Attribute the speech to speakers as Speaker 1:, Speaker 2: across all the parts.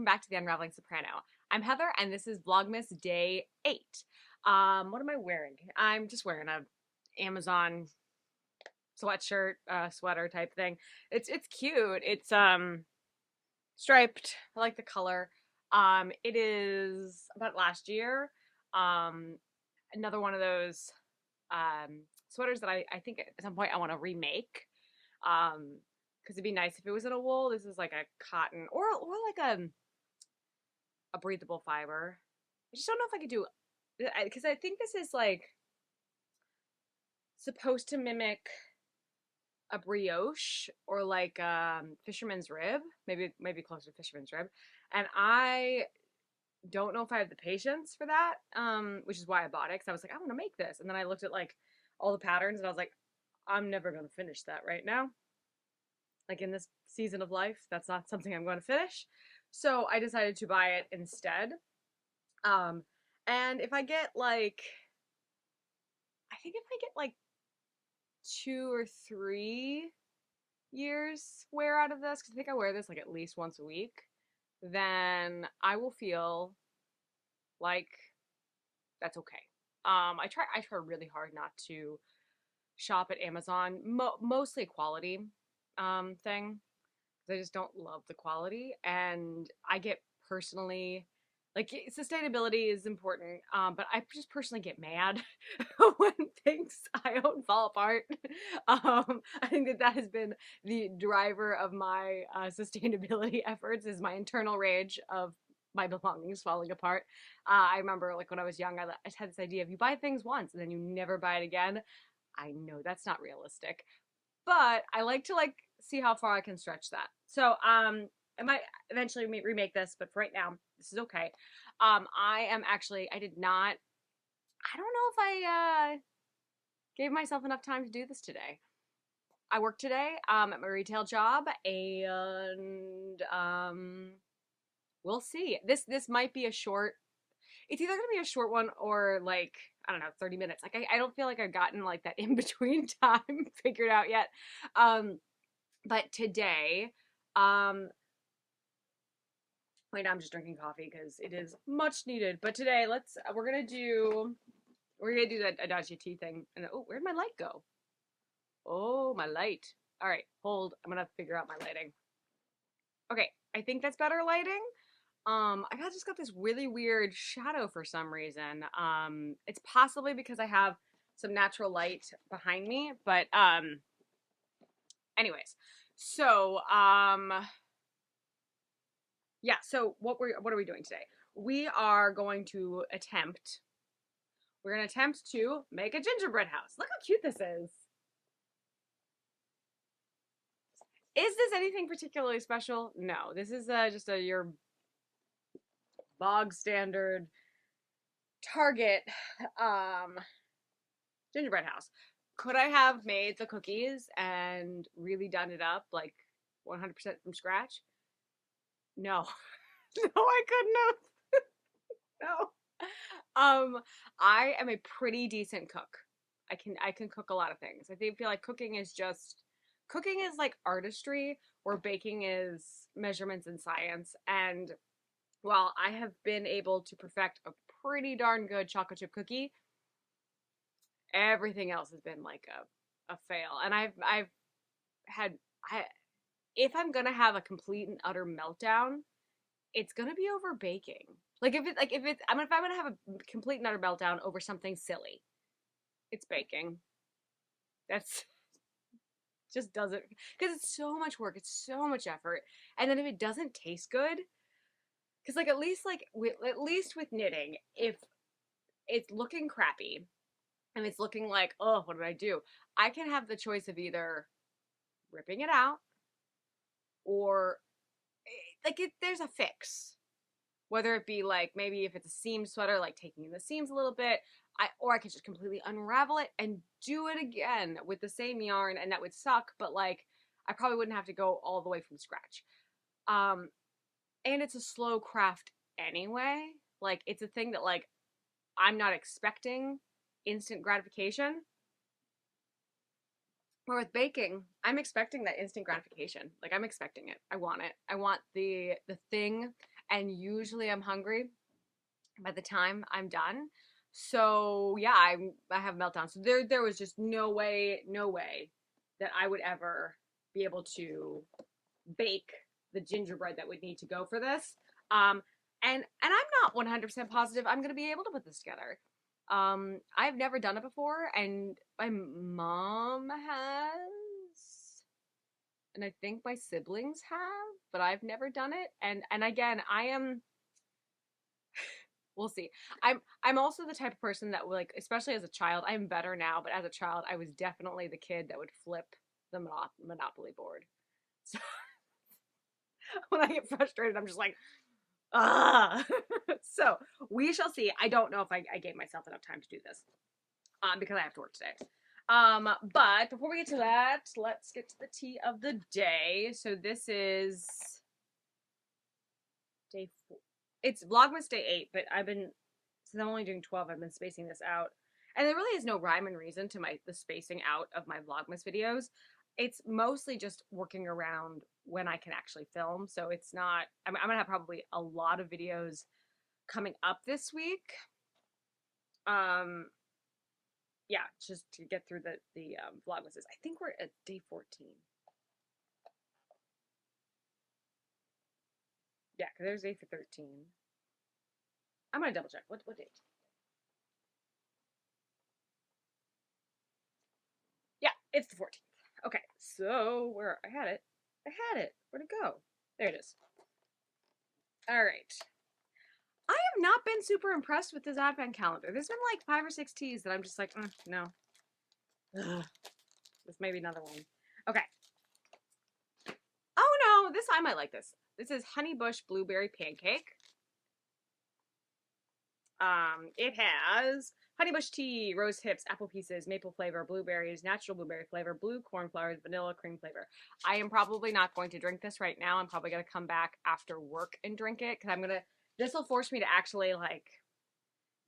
Speaker 1: welcome back to the Unraveling Soprano. I'm Heather, and this is Vlogmas Day 8. What am I wearing? I'm just wearing a Amazon sweatshirt, sweater type thing. It's cute. It's striped. I like the color. It is about last year. Um, Another one of those sweaters that I think at some point I want to remake. Because it'd be nice if it was in a wool. This is like a cotton or like a breathable fiber. I just don't know if I could do, because I think this is like supposed to mimic a brioche or like fisherman's rib, maybe closer to fisherman's rib, and I don't know if I have the patience for that, which is why I bought it, because I was like, I want to make this, and then I looked at like all the patterns and I was like, I'm never going to finish that right now. Like in this season of life, that's not something I'm going to finish. So I decided to buy it instead. Um, and if I get like, I think if I get like 2 or 3 years wear out of this, because I think I wear this like at least once a week, then I will feel like that's okay. I try really hard not to shop at Amazon, mostly quality thing. I just don't love the quality, and I get personally like sustainability is important, but I just personally get mad when things I own fall apart. I think that has been the driver of my sustainability efforts is my internal rage of my belongings falling apart. I remember like when I was young, I just had this idea of you buy things once and then you never buy it again. I know that's not realistic, but I like to like see how far I can stretch that. So I might eventually remake this, but for right now, this is okay. I did not. I don't know if I gave myself enough time to do this today. I work today at my retail job, and we'll see. This might be a short. It's either gonna be a short one or like I don't know, 30 minutes. Like I don't feel like I've gotten like that in between time figured out yet. But today, um, right now I'm just drinking coffee because it is much needed. But today, we're gonna do that Adagio tea thing. And oh, where'd my light go? Oh, my light. All right, hold. I'm gonna figure out my lighting. Okay, I think that's better lighting. Just got this really weird shadow for some reason. It's possibly because I have some natural light behind me, but anyways. So, yeah, so what are we doing today? We're going to attempt to make a gingerbread house. Look how cute this is. Is this anything particularly special? No, this is just your bog standard Target um gingerbread house. Could I have made the cookies and really done it up like 100% from scratch? No. No, I couldn't have. No. Um, I am a pretty decent cook. I can cook a lot of things. Feel like cooking is like artistry, where baking is measurements and science. And while I have been able to perfect a pretty darn good chocolate chip cookie, everything else has been like a fail. And I've had I if I'm gonna have a complete and utter meltdown, it's gonna be over baking. If I'm gonna have a complete and utter meltdown over something silly, it's baking. That's just doesn't because it's so much work, it's so much effort, and then if it doesn't taste good, because at least with knitting, if it's looking crappy and it's looking like oh what did I do, I can have the choice of either ripping it out or there's a fix. Whether it be like maybe if it's a seam sweater, like taking in the seams a little bit, I could just completely unravel it and do it again with the same yarn, and that would suck. But like, I probably wouldn't have to go all the way from scratch. Um, and it's a slow craft anyway. Like, it's a thing that like I'm not expecting instant gratification. Or with baking, I'm expecting that instant gratification. Like I'm expecting it. I want it. I want the thing. and usually I'm hungry by the time I'm done. So yeah, I have meltdowns. So there was just no way that I would ever be able to bake the gingerbread that would need to go for this. Um, and I'm not 100% positive I'm gonna be able to put this together. I've never done it before, and my mom has, and I think my siblings have, but I've never done it. And again, I am. We'll see. I'm also the type of person that, like, especially as a child, I'm better now, but as a child, I was definitely the kid that would flip the Monopoly board. So when I get frustrated, I'm just like, ah. So we shall see. I don't know if I gave myself enough time to do this, because I have to work today. But before we get to that, let's get to the tea of the day. So this is day 4. It's Vlogmas day 8, but since I'm only doing 12, I've been spacing this out. And there really is no rhyme and reason to the spacing out of my Vlogmas videos. It's mostly just working around when I can actually film. So it's not, I'm going to have probably a lot of videos coming up this week. Yeah, just to get through the Vlogmases. I think we're at day 14. Yeah, because there's day for 13. I'm going to double check. What date? Yeah, it's the 14th. Okay, so where I had it. I had it. Where'd it go? There it is. All right. I have not been super impressed with this advent calendar. There's been like 5 or 6 teas that I'm just like, no. Ugh. This may be another one. Okay. Oh no, this I might like this. This is Honey Bush Blueberry Pancake. It has honey bush tea, rose hips, apple pieces, maple flavor, blueberries, natural blueberry flavor, blue cornflowers, vanilla cream flavor. I am probably not going to drink this right now. I'm probably going to come back after work and drink it because this will force me to actually like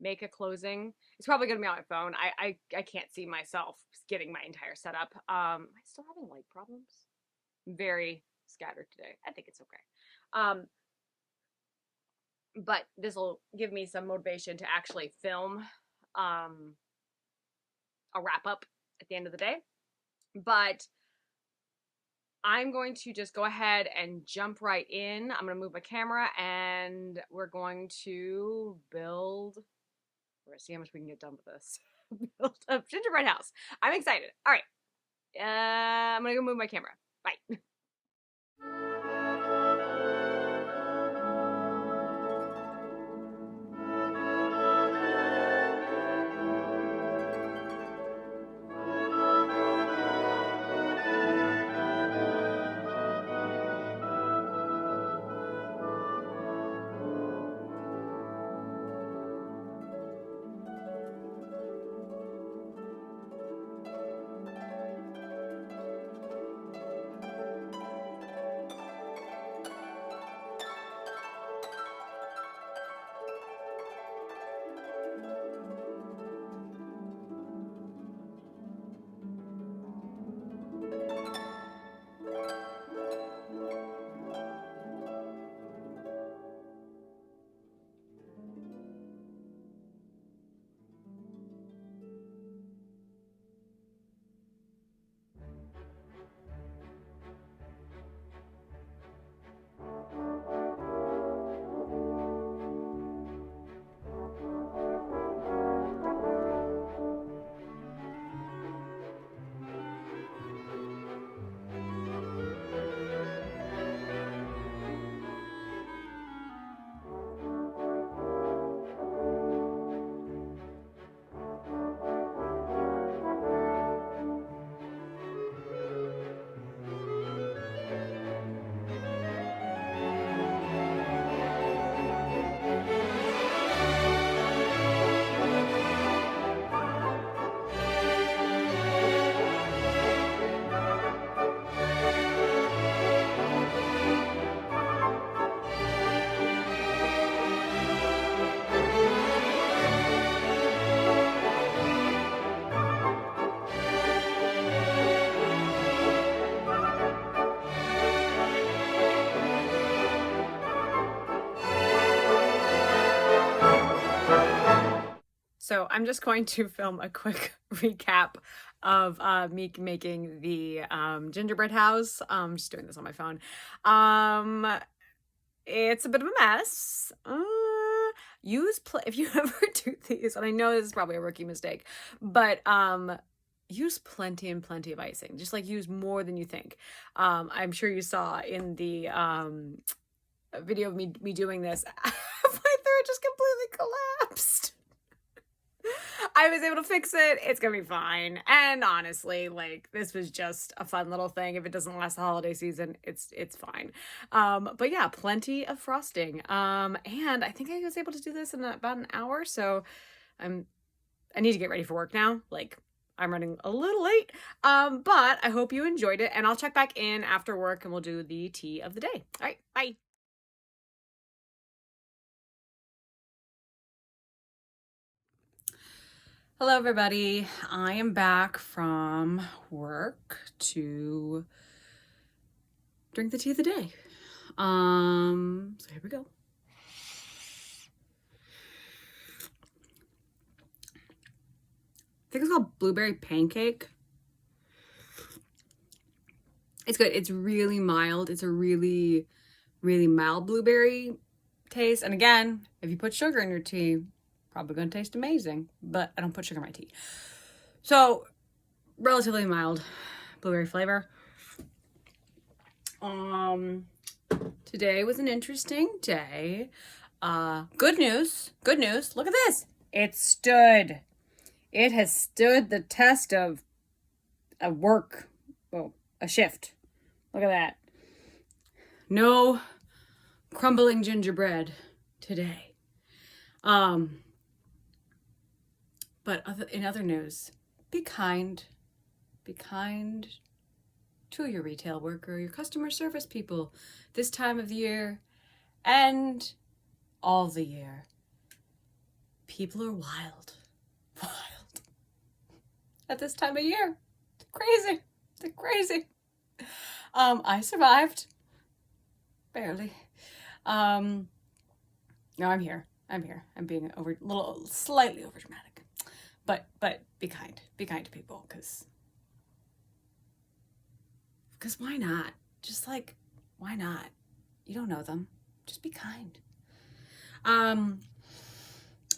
Speaker 1: make a closing. It's probably going to be on my phone. I can't see myself getting my entire setup. Am I still having light problems? Very scattered today. I think it's okay. But this will give me some motivation to actually film a wrap up at the end of the day. But I'm going to just go ahead and jump right in. I'm going to move my camera and we're going to build. We're going to see how much we can get done with this. Build a gingerbread house. I'm excited. All right. I'm going to go move my camera. Bye. So I'm just going to film a quick recap of me making the gingerbread house. I'm just doing this on my phone. It's a bit of a mess. If you ever do these, and I know this is probably a rookie mistake, but use plenty and plenty of icing. Just like use more than you think. I'm sure you saw in the video of me doing this, halfway through it just completely collapsed. I was able to fix it. It's gonna be fine. And honestly, like, this was just a fun little thing. If it doesn't last the holiday season, it's fine. But yeah, plenty of frosting. And I think I was able to do this in about an hour. So I need to get ready for work now. Like, I'm running a little late. But I hope you enjoyed it, and I'll check back in after work and we'll do the tea of the day. All right, bye. Hello, everybody. I am back from work to drink the tea of the day. So here we go. I think it's called blueberry pancake. It's good. It's really mild. It's a really, really mild blueberry taste. And again, if you put sugar in your tea, probably going to taste amazing, but I don't put sugar in my tea. So relatively mild blueberry flavor. Today was an interesting day. Good news. Look at this. It stood. It has stood the test of a work, well, a shift. Look at that. No crumbling gingerbread today. But in other news, be kind. Be kind to your retail worker, your customer service people this time of the year and all the year. People are wild. At this time of year. It's crazy. It's crazy. I survived. Barely. No, I'm here. I'm being slightly over dramatic. But be kind. Be kind to people, because why not? Just like, why not? You don't know them. Just be kind. All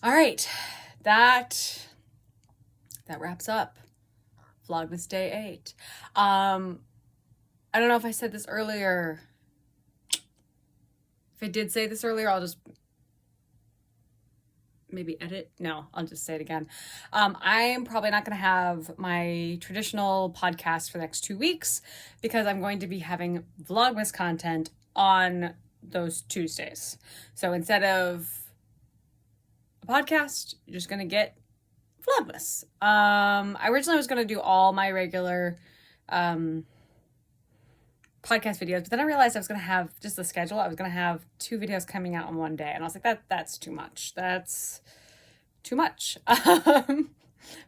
Speaker 1: right. That wraps up Vlogmas Day 8. I don't know if I said this earlier. If I did say this earlier, I'll just maybe edit. No, I'll just say it again. I am probably not going to have my traditional podcast for the next 2 weeks because I'm going to be having Vlogmas content on those Tuesdays. So instead of a podcast, you're just going to get Vlogmas. I originally was going to do all my regular podcast videos, but then I realized I was going to have just the schedule. I was going to have 2 videos coming out on one day, and I was like, that's too much. That's too much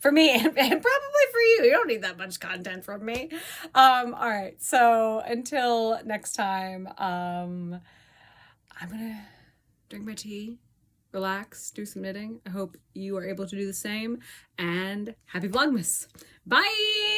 Speaker 1: for me and probably for you. You don't need that much content from me. All right. So until next time, I'm going to drink my tea, relax, do some knitting. I hope you are able to do the same, and happy Vlogmas. Bye.